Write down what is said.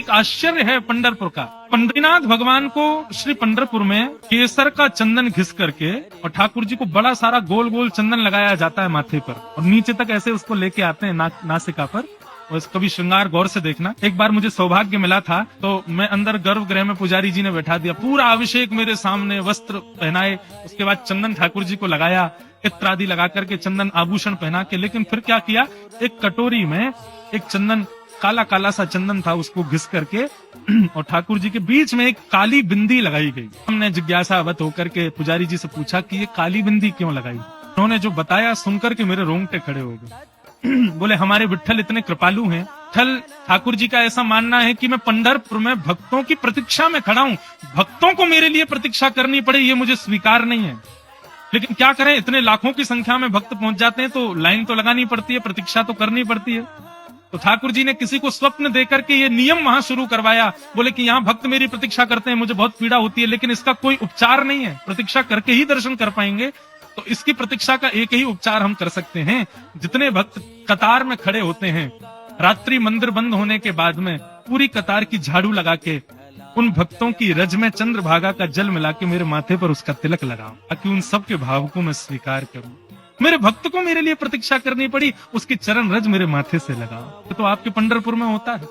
एक आश्चर्य है पंढरपुर का। पंढरीनाथ भगवान को श्री पंढरपुर में केसर का चंदन घिस करके और ठाकुर जी को बड़ा सारा गोल गोल चंदन लगाया जाता है माथे पर और नीचे तक ऐसे उसको लेके आते हैं नासिका पर। और इसका भी श्रृंगार गौर से देखना। एक बार मुझे सौभाग्य मिला था तो मैं अंदर गर्भगृह में पुजारी जी ने बैठा दिया, पूरा अभिषेक मेरे सामने, वस्त्र पहनाए, उसके बाद चंदन ठाकुर जी को लगाया, इत्र आदि लगा करके चंदन आभूषण पहना के। लेकिन फिर क्या किया, एक कटोरी में एक चंदन, काला काला सा चंदन था, उसको घिस करके और ठाकुर जी के बीच में एक काली बिंदी लगाई गई। हमने जिज्ञासावत होकर के पुजारी जी से पूछा कि ये काली बिंदी क्यों लगाई। उन्होंने जो बताया सुनकर के मेरे रोंगटे खड़े हो गए। बोले हमारे विट्ठल इतने कृपालु हैं, विट्ठल ठाकुर जी का ऐसा मानना है कि मैं पंढरपुर में भक्तों की प्रतीक्षा में खड़ा हूँ, भक्तों को मेरे लिए प्रतीक्षा करनी पड़े ये मुझे स्वीकार नहीं है। लेकिन क्या करें, इतने लाखों की संख्या में भक्त पहुंच जाते हैं तो लाइन तो लगानी पड़ती है, प्रतीक्षा तो करनी पड़ती है। तो ठाकुर जी ने किसी को स्वप्न देकर के ये नियम वहां शुरू करवाया। बोले कि यहाँ भक्त मेरी प्रतीक्षा करते हैं, मुझे बहुत पीड़ा होती है, लेकिन इसका कोई उपचार नहीं है, प्रतीक्षा करके ही दर्शन कर पाएंगे। तो इसकी प्रतीक्षा का एक ही उपचार हम कर सकते हैं। जितने भक्त कतार में खड़े होते हैं, रात्रि मंदिर बंद होने के बाद में पूरी कतार की झाड़ू लगा के उन भक्तों की रज में चंद्रभागा का जल मिला के मेरे माथे पर उसका तिलक लगाओ, ताकि उन सब के भाव को मैं स्वीकार करूं। मेरे भक्त को मेरे लिए प्रतीक्षा करनी पड़ी, उसकी चरण रज मेरे माथे से लगाओ। तो आपके पंढरपुर में होता है।